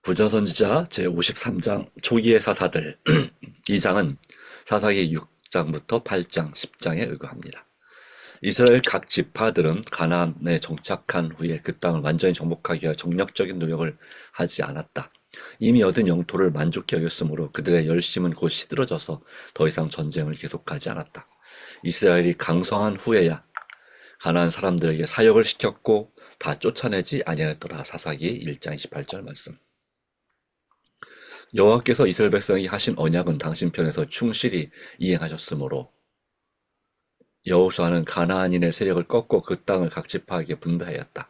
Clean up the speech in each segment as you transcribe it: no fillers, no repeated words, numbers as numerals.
부조선지자 제53장 초기의 사사들 2장은 사사기 6장부터 8장, 10장에 의거합니다. 이스라엘 각 지파들은 가나안에 정착한 후에 그 땅을 완전히 정복하기 위해 정력적인 노력을 하지 않았다. 이미 얻은 영토를 만족히 여겼으므로 그들의 열심은 곧 시들어져서 더 이상 전쟁을 계속하지 않았다. 이스라엘이 강성한 후에야 가나안 사람들에게 사역을 시켰고 다 쫓아내지 아니하였더라. 사사기 1장 28절 말씀. 여호와께서 이스라엘 백성이 하신 언약은 당신 편에서 충실히 이행하셨으므로 여호수아는 가나안인의 세력을 꺾고 그 땅을 각 지파에게 분배하였다.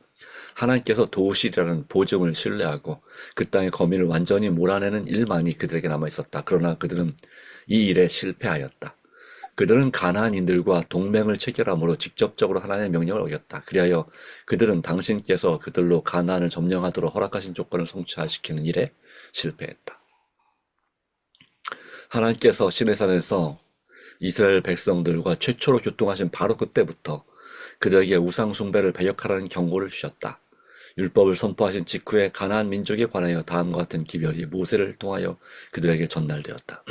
하나님께서 도우시리라는 보증을 신뢰하고 그 땅의 거민을 완전히 몰아내는 일만이 그들에게 남아있었다. 그러나 그들은 이 일에 실패하였다. 그들은 가나안인들과 동맹을 체결함으로 직접적으로 하나님의 명령을 어겼다. 그리하여 그들은 당신께서 그들로 가나안을 점령하도록 허락하신 조건을 성취시키는 일에 실패했다. 하나님께서 시내산에서 이스라엘 백성들과 최초로 교통하신 바로 그때부터 그들에게 우상 숭배를 배역하라는 경고를 주셨다. 율법을 선포하신 직후에 가나안 민족에 관하여 다음과 같은 기별이 모세를 통하여 그들에게 전달되었다.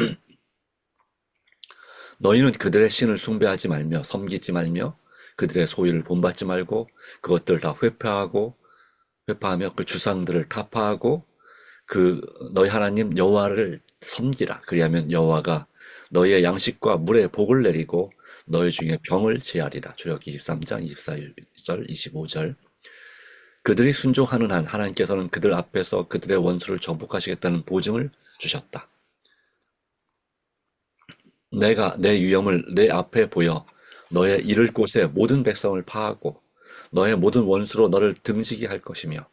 너희는 그들의 신을 숭배하지 말며 섬기지 말며 그들의 소유를 본받지 말고 그것들 다 회파하며 그 주상들을 타파하고 그 너희 하나님 여호와를 섬기라. 그리하면 여호와가 너희의 양식과 물에 복을 내리고 너희 중에 병을 제하리라. 출애굽기 23장 24절 25절. 그들이 순종하는 한 하나님께서는 그들 앞에서 그들의 원수를 정복하시겠다는 보증을 주셨다. 내가 내 위엄을 내 앞에 보여 너의 이를 곳에 모든 백성을 파하고 너의 모든 원수로 너를 등지게 할 것이며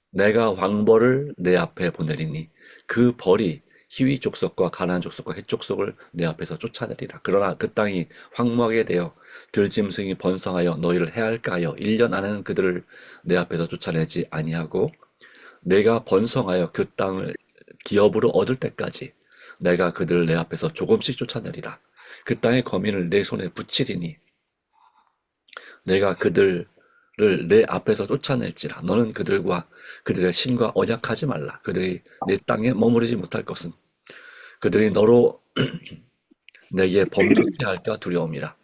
내가 왕벌을 내 앞에 보내리니 그 벌이 히위 족속과 가나안 족속과 헷 족속을 내 앞에서 쫓아내리라. 그러나 그 땅이 황무하게 되어 들짐승이 번성하여 너희를 해할까 하여 1년 안에는 그들을 내 앞에서 쫓아내지 아니하고 내가 번성하여 그 땅을 기업으로 얻을 때까지 내가 그들을 내 앞에서 조금씩 쫓아내리라. 그 땅의 거민을 내 손에 붙이리니 내가 그들을 내 앞에서 쫓아낼지라. 너는 그들과 그들의 신과 언약하지 말라. 그들이 내 땅에 머무르지 못할 것은 그들이 너로 내게 범죄케 할까 두려움이라.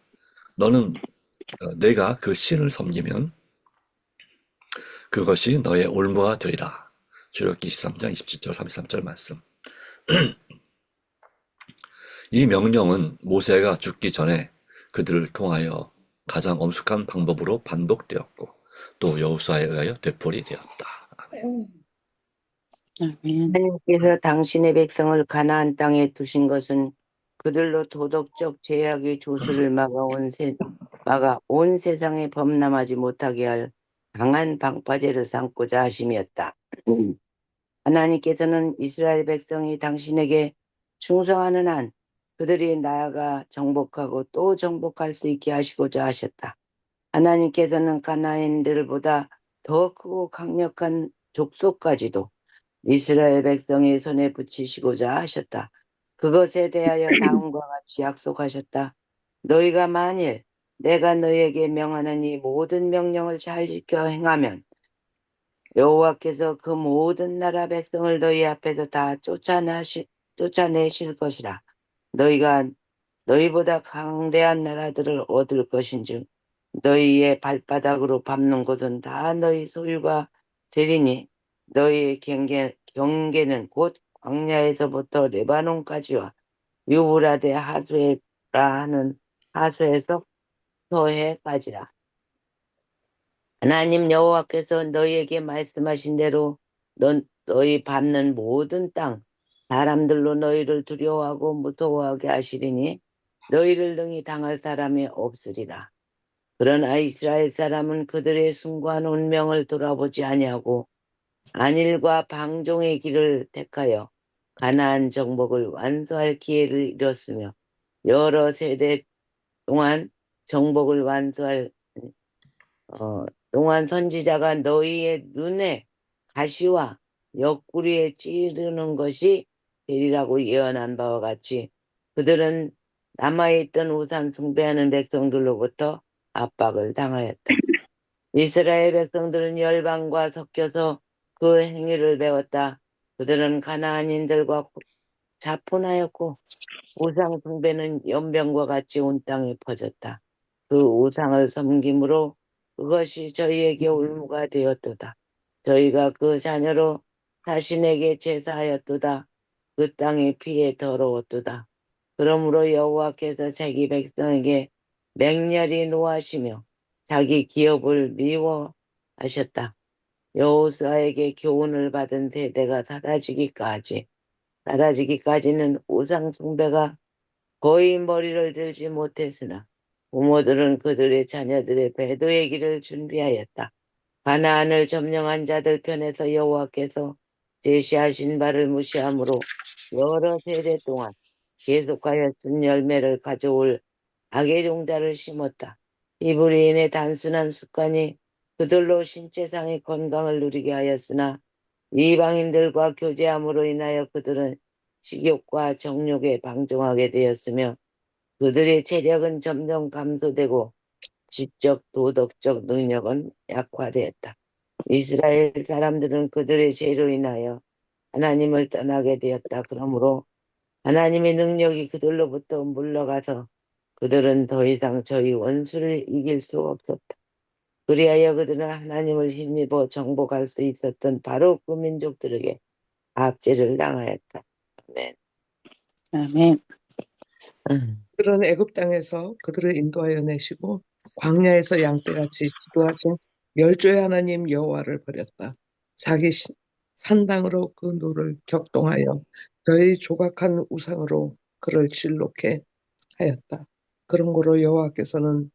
너는 내가 그 신을 섬기면 그것이 너의 올무가 되리라. 출애굽기 23장 27절 33절 말씀. 이 명령은 모세가 죽기 전에 그들을 통하여 가장 엄숙한 방법으로 반복되었고 또 여호수아에 의하여 되풀이 되었다. 아멘. 하나님께서 당신의 백성을 가나안 땅에 두신 것은 그들로 도덕적 죄악의 조수를 막아 온 세상에 범람하지 못하게 할 강한 방파제를 삼고자 하심이었다. 하나님께서는 이스라엘 백성이 당신에게 충성하는 한 그들이 나아가 정복하고 또 정복할 수 있게 하시고자 하셨다. 하나님께서는 가나안인들보다 더 크고 강력한 족속까지도 이스라엘 백성의 손에 붙이시고자 하셨다. 그것에 대하여 다음과 같이 약속하셨다. 너희가 만일 내가 너희에게 명하는 이 모든 명령을 잘 지켜 행하면 여호와께서 그 모든 나라 백성을 너희 앞에서 다 쫓아내실 것이라. 너희가 너희보다 강대한 나라들을 얻을 것인즉 너희의 발바닥으로 밟는 곳은 다 너희 소유가 되리니 너희의 경계는 곧 광야에서부터 레바논까지와 유브라데 하수에라 하는 하수에서 서해까지라. 하나님 여호와께서 너희에게 말씀하신 대로 너희 밟는 모든 땅 사람들로 너희를 두려워하고 무서워하게 하시리니 너희를 능히 당할 사람이 없으리라. 그러나 이스라엘 사람은 그들의 숭고한 운명을 돌아보지 아니하고 안일과 방종의 길을 택하여 가나안 정복을 완수할 기회를 잃었으며 여러 세대 동안 정복을 완수할 동안 선지자가 너희의 눈에 가시와 옆구리에 찌르는 것이 되리라고 예언한 바와 같이 그들은 남아있던 우상 숭배하는 백성들로부터 압박을 당하였다. 이스라엘 백성들은 열방과 섞여서 그 행위를 배웠다. 그들은 가나안인들과 자포나였고 우상 숭배는 연병과 같이 온 땅에 퍼졌다. 그 우상을 섬김으로 그것이 저희에게 올무가 되었도다. 저희가 그 자녀로 자신에게 제사하였도다. 그 땅의 피에 더러웠도다. 그러므로 여호와께서 자기 백성에게 맹렬히 노하시며 자기 기업을 미워하셨다. 여호수아에게 교훈을 받은 세대가 사라지기까지는 우상 숭배가 거의 머리를 들지 못했으나 부모들은 그들의 자녀들의 배도의 길을 준비하였다. 가나안을 점령한 자들 편에서 여호와께서 제시하신 바를 무시함으로 여러 세대 동안 계속하여 쓴 열매를 가져올 악의 종자를 심었다. 이불이인의 단순한 습관이 그들로 신체상의 건강을 누리게 하였으나 이방인들과 교제함으로 인하여 그들은 식욕과 정욕에 방종하게 되었으며 그들의 체력은 점점 감소되고 지적 도덕적 능력은 약화되었다. 이스라엘 사람들은 그들의 죄로 인하여 하나님을 떠나게 되었다. 그러므로 하나님의 능력이 그들로부터 물러가서 그들은 더 이상 저희 원수를 이길 수 없었다. 그리하여 그들은 하나님을 힘입어 정복할 수 있었던 바로 그 민족들에게 압제를 당하였다. 아멘. 아멘. 그들은 애굽 땅에서 그들을 인도하여 내시고 광야에서 양떼같이 지도하신 열조의 하나님 여호와를 버렸다. 자기 산당으로 그 노를 격동하여 저희 조각한 우상으로 그를 진롭게 하였다. 그런 고로 여호와께서는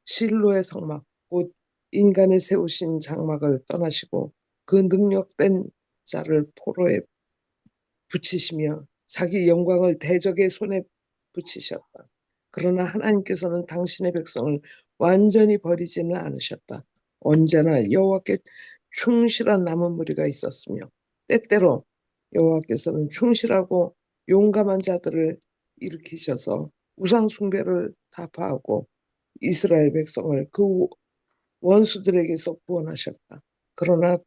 실로의 성막 곧 인간이 세우신 장막을 떠나시고 그 능력된 자를 포로에 붙이시며 자기 영광을 대적의 손에 붙이셨다. 그러나 하나님께서는 당신의 백성을 완전히 버리지는 않으셨다. 언제나 여호와께 충실한 남은 무리가 있었으며 때때로 여호와께서는 충실하고 용감한 자들을 일으키셔서 우상 숭배를 타파하고 이스라엘 백성을 그 원수들에게서 구원하셨다. 그러나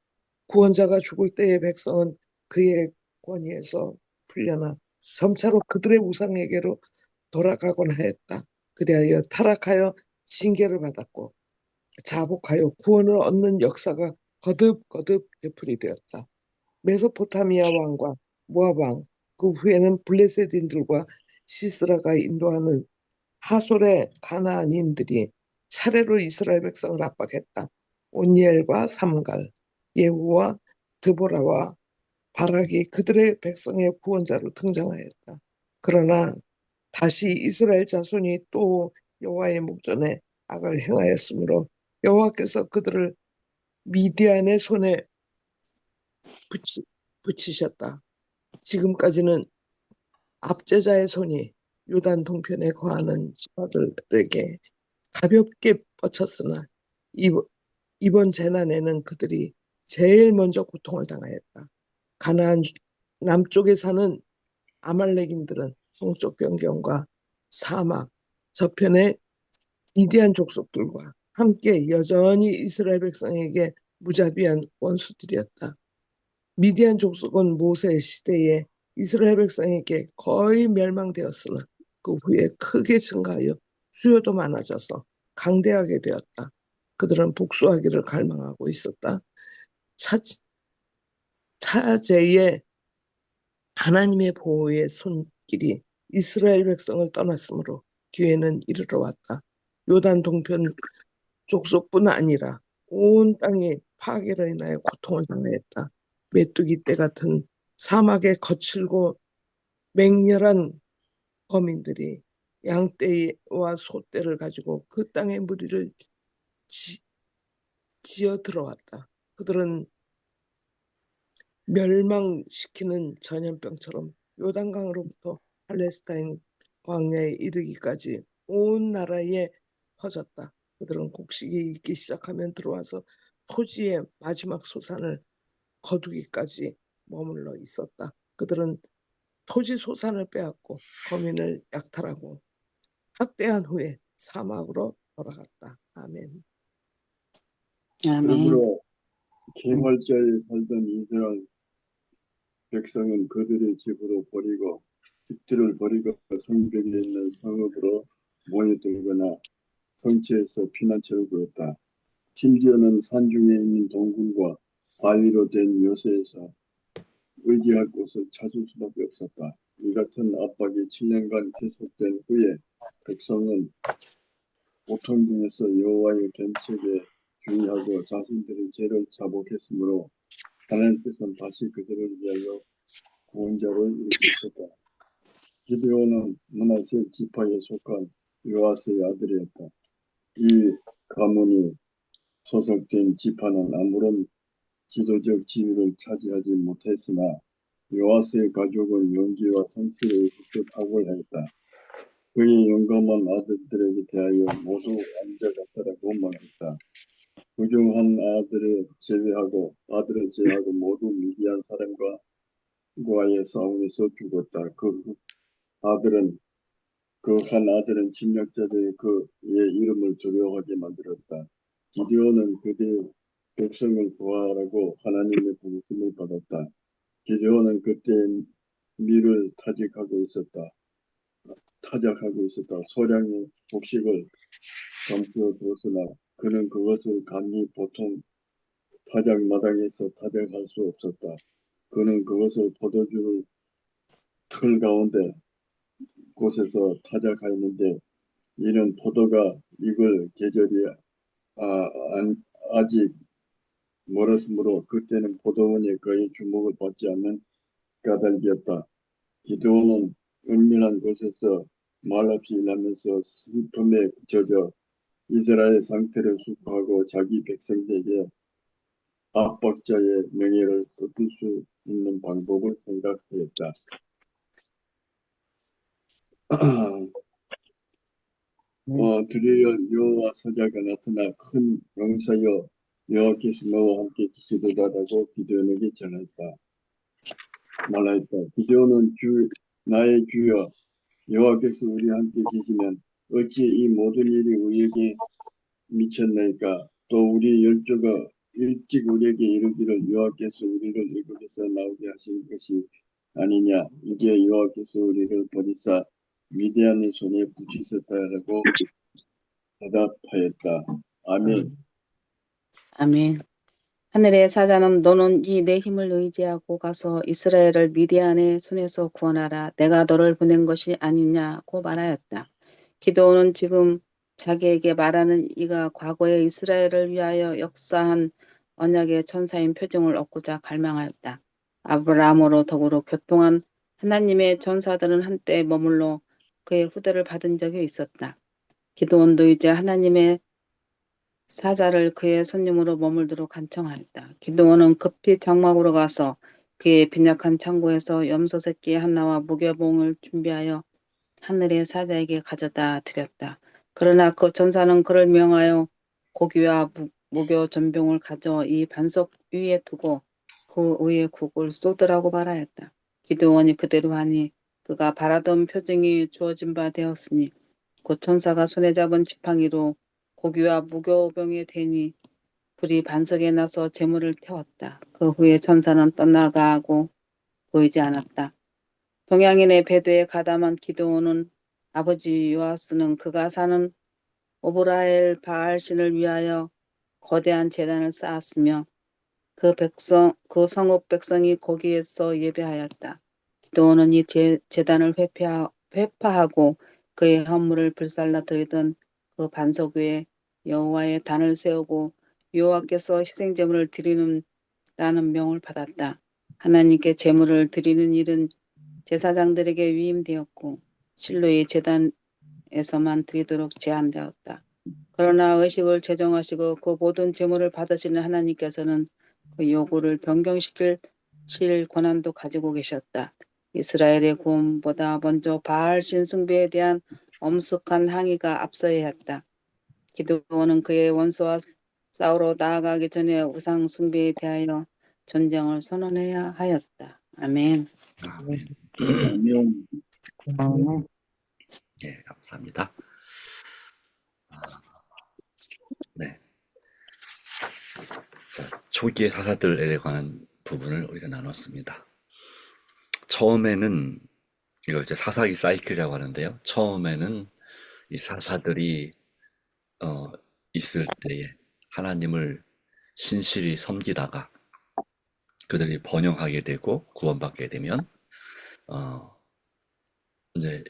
구원자가 죽을 때의 백성은 그의 권위에서 풀려나 점차로 그들의 우상에게로 돌아가곤 하였다. 그리하여 타락하여 징계를 받았고 자복하여 구원을 얻는 역사가 거듭거듭 되풀이 되었다. 메소포타미아 왕과 모압 왕, 그 후에는 블레셋인들과 시스라가 인도하는 하솔의 가나안인들이 차례로 이스라엘 백성을 압박했다. 온니엘과 삼갈, 예후와 드보라와 바락이 그들의 백성의 구원자로 등장하였다. 그러나 다시 이스라엘 자손이 또 여호와의 목전에 악을 행하였으므로 여호와께서 그들을 미디안의 손에 붙이셨다. 지금까지는 압제자의 손이 요단 동편에 거하는 지파들에게 가볍게 뻗쳤으나 이번 재난에는 그들이 제일 먼저 고통을 당하였다. 가나안 남쪽에 사는 아말렉인들은 동쪽 변경과 사막 저편의 미디안 족속들과 함께 여전히 이스라엘 백성에게 무자비한 원수들이었다. 미디안 족속은 모세 시대에 이스라엘 백성에게 거의 멸망되었으나 그 후에 크게 증가하여 수요도 많아져서 강대하게 되었다. 그들은 복수하기를 갈망하고 있었다. 차제에 하나님의 보호의 손길이 이스라엘 백성을 떠났으므로 기회는 이르러 왔다. 요단 동편 족속뿐 아니라 온 땅이 파괴로 인하여 고통을 당하였다. 메뚜기 떼 같은 사막의 거칠고 맹렬한 거민들이 양떼와 소떼를 가지고 그 땅의 무리를 지어 들어왔다. 그들은 멸망시키는 전염병처럼 요단강으로부터 팔레스타인 광야에 이르기까지 온 나라에 퍼졌다. 그들은 곡식이 있기 시작하면 들어와서 토지의 마지막 소산을 거두기까지 머물러 있었다. 그들은 토지 소산을 빼앗고 거민을 약탈하고 학대한 후에 사막으로 돌아갔다. 아멘. 아멘. 그러므로 개월절 살던 이들은 백성은 그들의 집으로 버리고 집들을 버리고 성벽에 있는 성읍으로 모여들거나 성취에서 피난처를 구했다. 심지어는 산중에 있는 동굴과 바위로 된 요새에서 의지할 곳을 찾을 수밖에 없었다. 이 같은 압박이 7년간 계속된 후에 백성은 고통 중에서 여호와의 견책에 주의하고 자신들의 죄를 자복했으므로 하나님께서는 다시 그들을 위하여 구원자를 일으키셨다. 기드온은 므낫세 지파에 속한 요아스의 아들이었다. 이 가문이 소속된 지파는 아무런 지도적 지위를 차지하지 못했으나 요아스의 가족은 용기와 성실에 있어 탁월하였다. 그의 영감한 아들들에게 대하여 모두 왕자 같다라고 말했다. 그중 한 아들을 제외하고 모두 미디안 사람과의 싸움에서 죽었다. 그 한 아들은 침략자들의 그의 이름을 두려워하게 만들었다. 기드온은 그들의 백성을 구하라고 하나님의 부르심을 받았다. 기드온은 그때 밀을 타작하고 있었다. 소량의 곡식을 감추어 두었으나 그는 그것을 감히 보통 타작 마당에서 타작할 수 없었다. 그는 그것을 포도주를 틀 가운데 곳에서 타작하였는데 이는 포도가 익을 계절이 아직 멀었으므로 그때는 포도원이 그의 주목을 받지 않는 까닭이었다. 기드온은 은밀한 곳에서 말없이 일하면서 슬픔에 젖어 이스라엘 상태를 숙고하고 자기 백성에게 압박자의 명예를 얻을 수 있는 방법을 생각했다. 드디어 여호와 사자가 나타나 큰 용사여 여호와께서 너와 함께 계시도다라고 기드온에게 말하였다. 기드온은 나의 주여 여호와께서 우리와 함께 계시면 어찌 이 모든 일이 우리에게 미쳤나이까? 또 우리 열조가 일찍 우리에게 이르기를 여호와께서 우리를 애굽에서 나오게 하신 것이 아니냐? 이제 여호와께서 우리를 버리사 미디안의 손에 붙이셨다라고 대답하였다. 아멘. 아멘. 하늘의 사자는 너는 이 내 힘을 의지하고 가서 이스라엘을 미디안의 손에서 구원하라. 내가 너를 보낸 것이 아니냐고 말하였다. 기드온은 지금 자기에게 말하는 이가 과거에 이스라엘을 위하여 역사한 언약의 천사인 표징을 얻고자 갈망하였다. 아브라함으로 더불어 교통한 하나님의 전사들은 한때 머물러 그의 후대를 받은 적이 있었다. 기드온도 이제 하나님의 사자를 그의 손님으로 머물도록 간청하였다. 기드온은 급히 장막으로 가서 그의 빈약한 창고에서 염소 새끼 하나와 무교봉을 준비하여 하늘의 사자에게 가져다 드렸다. 그러나 그 전사는 그를 명하여 고기와 무교 전병을 가져 이 반석 위에 두고 그 위에 국을 쏟으라고 말하였다. 기드온이 그대로 하니 그가 바라던 표징이 주어진 바 되었으니 곧 천사가 손에 잡은 지팡이로 고기와 무교병에 대니 불이 반석에 나서 재물을 태웠다. 그 후에 천사는 떠나가고 보이지 않았다. 동양인의 배도에 가담한 기드온은 아버지 요아스는 그가 사는 오브라엘 바알신을 위하여 거대한 제단을 쌓았으며 그 성읍 백성이 거기에서 예배하였다. 기드온은 이 제단을 회파하고 그의 헌물을 불살라 드리던 그 반석 위에 여호와의 단을 세우고 여호와께서 희생제물을 드리는라는 명을 받았다. 하나님께 제물을 드리는 일은 제사장들에게 위임되었고 실로의 제단에서만 드리도록 제한되었다. 그러나 의식을 제정하시고 그 모든 제물을 받으시는 하나님께서는 그 요구를 변경시킬 권한도 가지고 계셨다. 이스라엘의 구원보다 먼저 바알 신숭배에 대한 엄숙한 항의가 앞서야 했다. 기드온은 그의 원수와 싸우러 나아가기 전에 우상 숭배에 대하여 전쟁을 선언해야 하였다. 아멘. 아멘. 아멘. 예, 감사합니다. 네. 자, 초기의 사사들에 관한 부분을 우리가 나눴습니다. 처음에는 이걸 이제 사사기 사이클이라고 하는데요. 처음에는 이 사사들이 있을 때에 하나님을 신실히 섬기다가 그들이 번영하게 되고 구원받게 되면 이제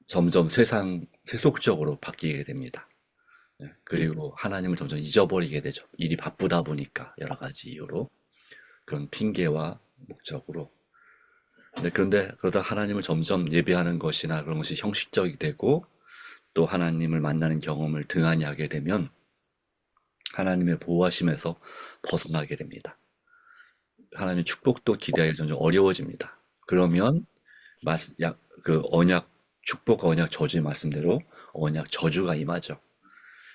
점점 세속적으로 바뀌게 됩니다. 그리고 하나님을 점점 잊어버리게 되죠. 일이 바쁘다 보니까 여러 가지 이유로 그런 핑계와 목적으로. 그런데 그러다 하나님을 점점 예배하는 것이나 그런 것이 형식적이 되고 또 하나님을 만나는 경험을 등한히 하게 되면 하나님의 보호하심에서 벗어나게 됩니다. 하나님의 축복도 기대하기 점점 어려워집니다. 그러면 그 언약, 축복과 언약 저주의 말씀대로 언약 저주가 임하죠.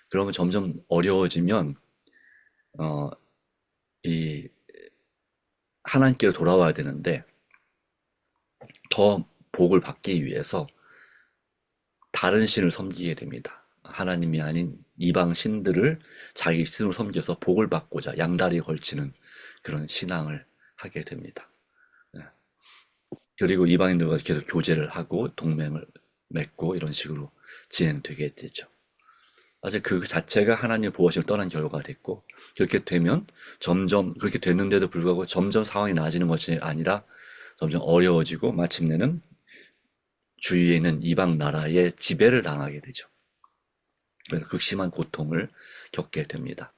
그러면 점점 어려워지면 이 하나님께로 돌아와야 되는데 더 복을 받기 위해서 다른 신을 섬기게 됩니다. 하나님이 아닌 이방 신들을 자기 신으로 섬겨서 복을 받고자 양다리 걸치는 그런 신앙을 하게 됩니다. 그리고 이방인들과 계속 교제를 하고 동맹을 맺고 이런 식으로 진행되게 되죠. 사실 그 자체가 하나님의 보호하심을 떠난 결과가 됐고, 그렇게 되면 점점 그렇게 됐는데도 불구하고 점점 상황이 나아지는 것이 아니라 점점 어려워지고 마침내는 주위에 있는 이방 나라의 지배를 당하게 되죠. 그래서 극심한 고통을 겪게 됩니다.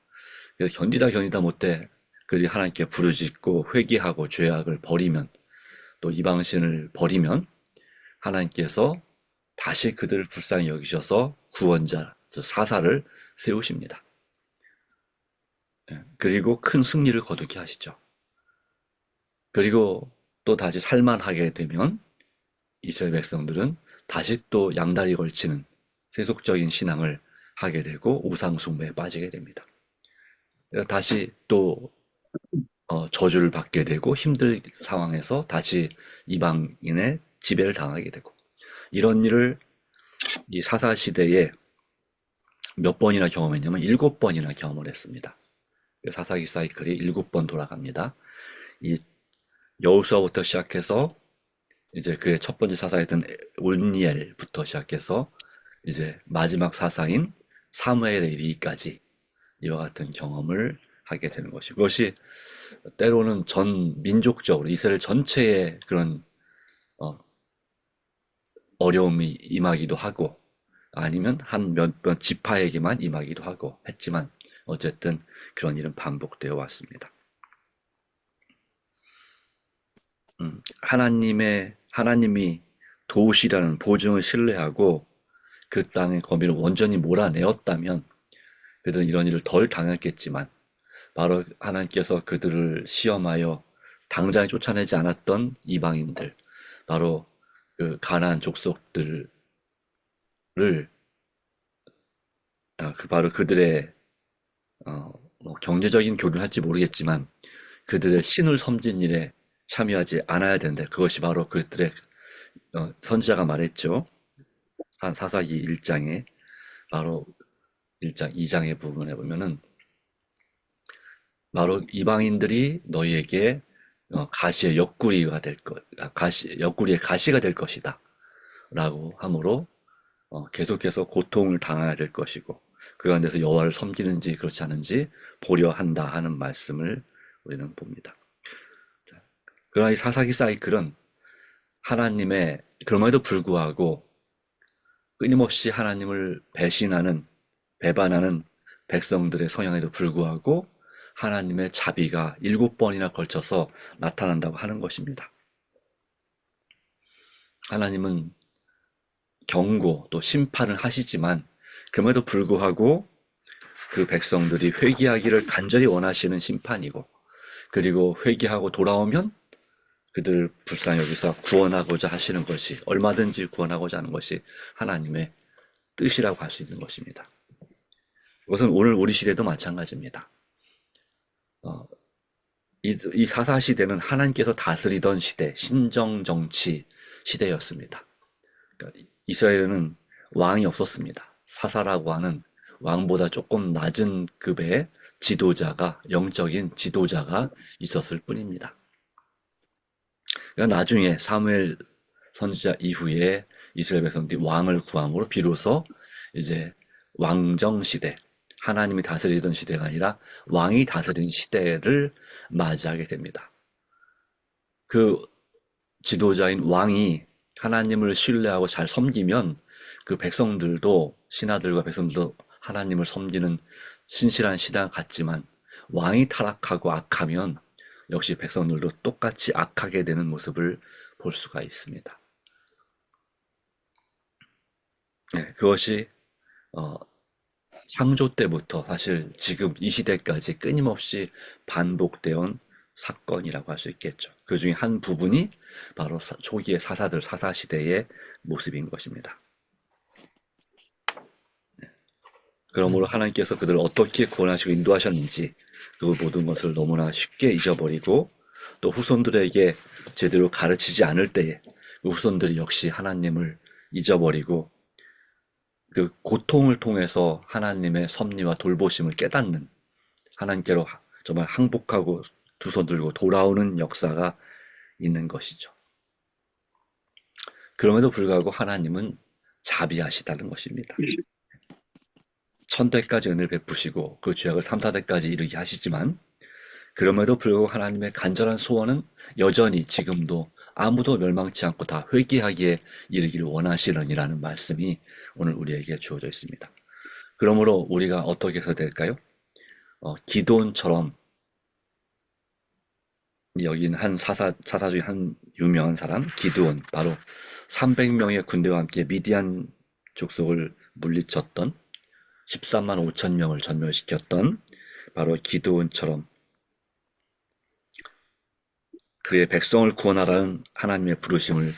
그래서 견디다 못해 그들이 하나님께 부르짖고 회개하고 죄악을 버리면, 또 이방신을 버리면 하나님께서 다시 그들을 불쌍히 여기셔서 구원자, 사사를 세우십니다. 그리고 큰 승리를 거두게 하시죠. 그리고 또 다시 살만하게 되면 이스라엘 백성들은 다시 또 양다리 걸치는 세속적인 신앙을 하게 되고 우상 숭배에 빠지게 됩니다. 다시 또 저주를 받게 되고 힘든 상황에서 다시 이방인의 지배를 당하게 되고, 이런 일을 이 사사 시대에 몇 번이나 경험했냐면 7번이나 경험을 했습니다. 사사기 사이클이 7번 돌아갑니다. 이 여호수아부터 시작해서 이제 그의 첫 번째 사사였던 온니엘부터 시작해서 이제 마지막 사사인 사무엘에 이르기까지 이와 같은 경험을 하게 되는 것이고, 그것이 때로는 전 민족적으로 이스라엘 전체에 그런 어려움이 임하기도 하고, 아니면 한 몇 지파에게만 임하기도 하고 했지만 어쨌든 그런 일은 반복되어 왔습니다. 하나님이 도우시라는 보증을 신뢰하고 그 땅의 거미를 온전히 몰아내었다면 그들은 이런 일을 덜 당했겠지만, 바로 하나님께서 그들을 시험하여 당장에 쫓아내지 않았던 이방인들, 바로 그 가나안 족속들을 바로 그들의 뭐 경제적인 교류를 할지 모르겠지만 그들의 신을 섬긴 일에 참여하지 않아야 되는데, 그것이 바로 그들의 선지자가 말했죠. 사사기 1장에 바로 1장 2장의 부분에 보면은 바로 이방인들이 너희에게 가시의 옆구리가 될 옆구리의 가시가 될 것이다 라고 하므로 계속해서 고통을 당해야 될 것이고, 그 가운데서 여호와를 섬기는지 그렇지 않은지 보려 한다 하는 말씀을 우리는 봅니다. 그러나 이 사사기 사이클은 하나님의, 그럼에도 불구하고 끊임없이 하나님을 배반하는 백성들의 성향에도 불구하고 하나님의 자비가 7번이나 걸쳐서 나타난다고 하는 것입니다. 하나님은 경고 또 심판을 하시지만 그럼에도 불구하고 그 백성들이 회개하기를 간절히 원하시는 심판이고, 그리고 회개하고 돌아오면 그들을 불쌍히 여기서 구원하고자 하시는 것이, 얼마든지 구원하고자 하는 것이 하나님의 뜻이라고 할 수 있는 것입니다. 그것은 오늘 우리 시대도 마찬가지입니다. 이 사사 시대는 하나님께서 다스리던 시대, 신정정치 시대였습니다. 그러니까 이스라엘에는 왕이 없었습니다. 사사라고 하는 왕보다 조금 낮은 급의 지도자가, 영적인 지도자가 있었을 뿐입니다. 그러니까 나중에 사무엘 선지자 이후에 이스라엘 백성들이 왕을 구함으로 비로소 이제 왕정 시대, 하나님이 다스리던 시대가 아니라 왕이 다스리는 시대를 맞이하게 됩니다. 그 지도자인 왕이 하나님을 신뢰하고 잘 섬기면 그 백성들도, 신하들과 백성들도 하나님을 섬기는 신실한 신앙 같지만, 왕이 타락하고 악하면 역시 백성들도 똑같이 악하게 되는 모습을 볼 수가 있습니다. 네, 그것이 창조 때부터 사실 지금 이 시대까지 끊임없이 반복되어 온 사건이라고 할 수 있겠죠. 그 중에 한 부분이 바로 초기의 사사들, 사사시대의 모습인 것입니다. 그러므로 하나님께서 그들을 어떻게 구원하시고 인도하셨는지 그 모든 것을 너무나 쉽게 잊어버리고, 또 후손들에게 제대로 가르치지 않을 때에 그 후손들이 역시 하나님을 잊어버리고 그 고통을 통해서 하나님의 섭리와 돌보심을 깨닫는, 하나님께로 정말 항복하고 두 손 들고 돌아오는 역사가 있는 것이죠. 그럼에도 불구하고 하나님은 자비하시다는 것입니다. 1000대까지 은혜를 베푸시고 그 죄악을 3, 4대까지 이르게 하시지만, 그럼에도 불구하고 하나님의 간절한 소원은 여전히 지금도 아무도 멸망치 않고 다 회개하기에 이르기를 원하시느니라는 말씀이 오늘 우리에게 주어져 있습니다. 그러므로 우리가 어떻게 해야 될까요? 기드온처럼, 여기는 한 사사 중에 한 유명한 사람, 기드온, 바로 300명의 군대와 함께 미디안 족속을 물리쳤던 13만 5천 명을 전멸시켰던 바로 기드온처럼 그의 백성을 구원하라는 하나님의 부르심을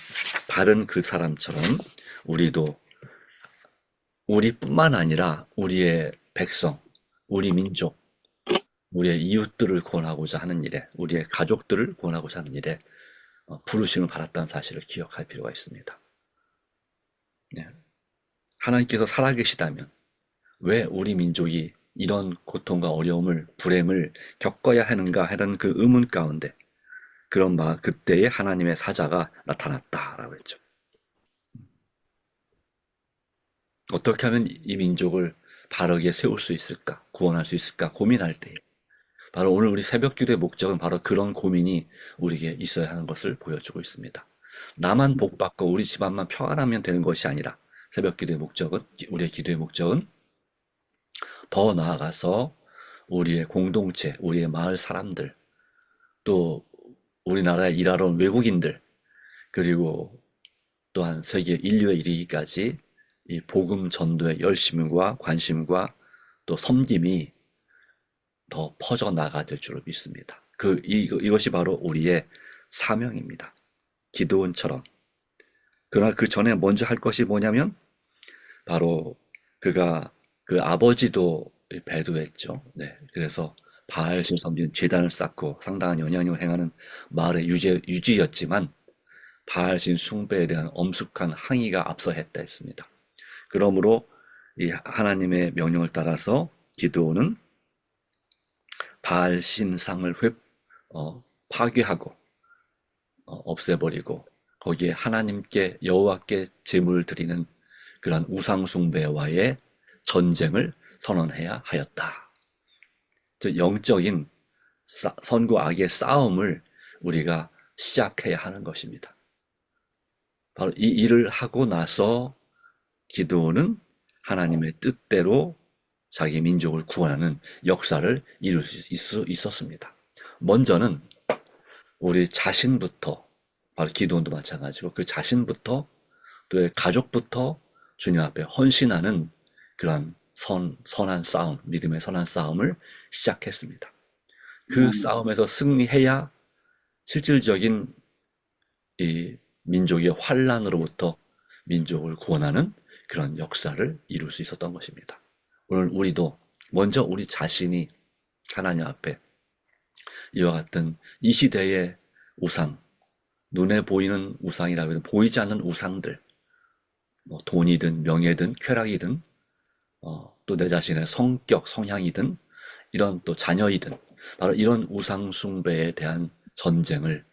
받은 그 사람처럼 우리도 우리뿐만 아니라 우리의 백성, 우리 민족, 우리의 이웃들을 구원하고자 하는 일에, 우리의 가족들을 구원하고자 하는 일에 부르심을 받았다는 사실을 기억할 필요가 있습니다. 네. 하나님께서 살아계시다면 왜 우리 민족이 이런 고통과 어려움을, 불행을 겪어야 하는가 하는 그 의문 가운데 그때에 하나님의 사자가 나타났다라고 했죠. 어떻게 하면 이 민족을 바르게 세울 수 있을까, 구원할 수 있을까 고민할 때, 바로 오늘 우리 새벽 기도의 목적은 바로 그런 고민이 우리에게 있어야 하는 것을 보여주고 있습니다. 나만 복받고 우리 집안만 평안하면 되는 것이 아니라, 새벽 기도의 목적은, 우리의 기도의 목적은 더 나아가서 우리의 공동체, 우리의 마을 사람들, 또 우리나라에 일하러 온 외국인들, 그리고 또한 세계 인류에 이르기까지 이 복음 전도의 열심과 관심과 또 섬김이 더 퍼져나가야 될 줄을 믿습니다. 이것이 바로 우리의 사명입니다. 기드온처럼. 그러나 그 전에 먼저 할 것이 뭐냐면, 바로 그가 그 아버지도 배도했죠. 네. 그래서 바알신 섬기는 제단을 쌓고 상당한 영향력을 행하는 마을의 유지였지만, 바알신 숭배에 대한 엄숙한 항의가 앞서 했다 했습니다. 그러므로 이 하나님의 명령을 따라서 기드온은 바알신 상을 파괴하고 없애버리고 거기에 하나님께, 여호와께 제물을 드리는 그런 우상 숭배와의 전쟁을 선언해야 하였다. 즉 영적인 선과 악의 싸움을 우리가 시작해야 하는 것입니다. 바로 이 일을 하고 나서 기드온은 하나님의 뜻대로 자기 민족을 구원하는 역사를 이룰 수 있었습니다. 먼저는 우리 자신부터, 바로 기드온도 마찬가지고 그 자신부터, 또 가족부터 주님 앞에 헌신하는 그런 선한 싸움, 믿음의 선한 싸움을 시작했습니다. 그 싸움에서 승리해야 실질적인 이 민족의 환난으로부터 민족을 구원하는 그런 역사를 이룰 수 있었던 것입니다. 오늘 우리도 먼저 우리 자신이 하나님 앞에 이와 같은 이 시대의 우상, 눈에 보이는 우상이라고 해도 보이지 않는 우상들, 돈이든 명예든 쾌락이든 또 내 자신의 성격, 성향이든 이런 또 자녀이든 바로 이런 우상 숭배에 대한 전쟁을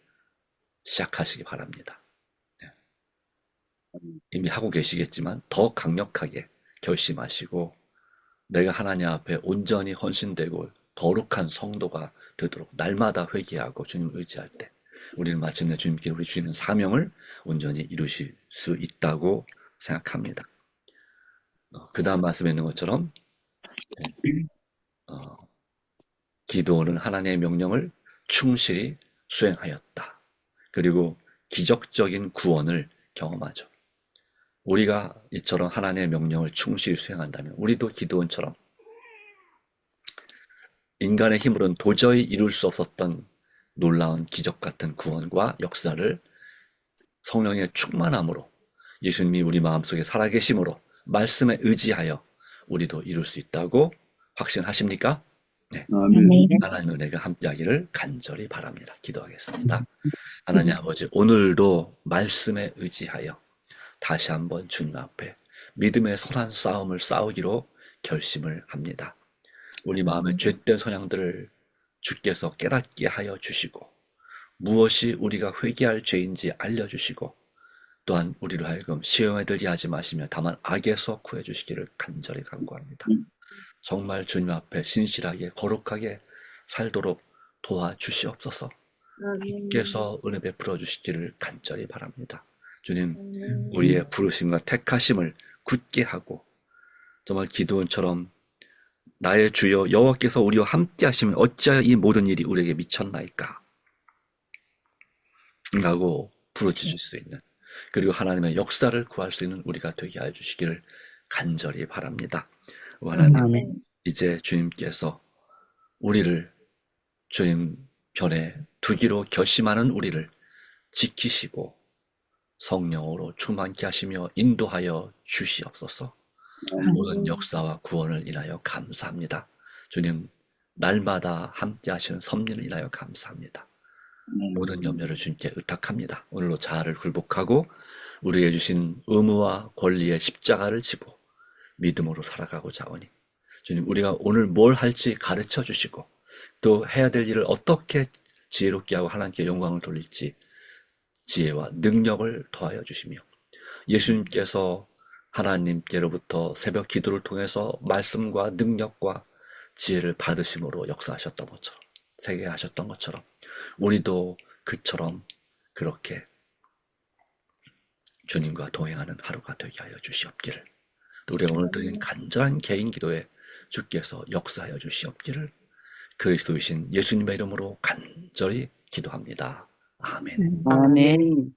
시작하시기 바랍니다. 이미 하고 계시겠지만 더 강력하게 결심하시고 내가 하나님 앞에 온전히 헌신되고 거룩한 성도가 되도록 날마다 회개하고 주님을 의지할 때 우리는 마침내 주님께 우리 주시는 사명을 온전히 이루실 수 있다고 생각합니다. 그 다음 말씀에 있는 것처럼 기도는 하나님의 명령을 충실히 수행하였다. 그리고 기적적인 구원을 경험하죠. 우리가 이처럼 하나님의 명령을 충실히 수행한다면 우리도 기도원처럼 인간의 힘으로는 도저히 이룰 수 없었던 놀라운 기적 같은 구원과 역사를 성령의 충만함으로 예수님이 우리 마음속에 살아계심으로 말씀에 의지하여 우리도 이룰 수 있다고 확신하십니까? 네. 아멘. 하나님의 은혜가 함께하기를 간절히 바랍니다. 기도하겠습니다. 하나님 아버지, 오늘도 말씀에 의지하여 다시 한번 주님 앞에 믿음의 선한 싸움을 싸우기로 결심을 합니다. 우리 마음의 죄된 성향들을 주께서 깨닫게 하여 주시고 무엇이 우리가 회개할 죄인지 알려주시고 또한 우리로 하여금 시험에 들게 하지 마시며 다만 악에서 구해주시기를 간절히 간구합니다. 정말 주님 앞에 신실하게 거룩하게 살도록 도와주시옵소서. 주께서 은혜 베풀어 주시기를 간절히 바랍니다. 주님, 우리의 부르심과 택하심을 굳게 하고 정말 기도원처럼 나의 주여 여호와께서 우리와 함께 하시면 어찌하여 이 모든 일이 우리에게 미쳤나이까 라고 부르짖을 수 있는, 그리고 하나님의 역사를 구할 수 있는 우리가 되게 하여 주시기를 간절히 바랍니다. 하나님, 아멘. 이제 주님께서 우리를 주님 편에 두기로 결심하는 우리를 지키시고 성령으로 충만케 하시며 인도하여 주시옵소서. 모든 역사와 구원을 인하여 감사합니다. 주님, 날마다 함께 하시는 섭리를 인하여 감사합니다. 모든 염려를 주님께 의탁합니다. 오늘로 자아를 굴복하고 우리에게 주신 의무와 권리의 십자가를 지고 믿음으로 살아가고자 하오니 주님, 우리가 오늘 뭘 할지 가르쳐 주시고 또 해야 될 일을 어떻게 지혜롭게 하고 하나님께 영광을 돌릴지 지혜와 능력을 더하여 주시며 예수님께서 하나님께로부터 새벽 기도를 통해서 말씀과 능력과 지혜를 받으심으로 역사하셨던 것처럼 세계하셨던 것처럼 우리도 그처럼 그렇게 주님과 동행하는 하루가 되게 하여 주시옵기를, 또 우리가 오늘 드린 간절한 개인 기도에 주께서 역사하여 주시옵기를 그리스도이신 예수님의 이름으로 간절히 기도합니다. 아멘. 아멘.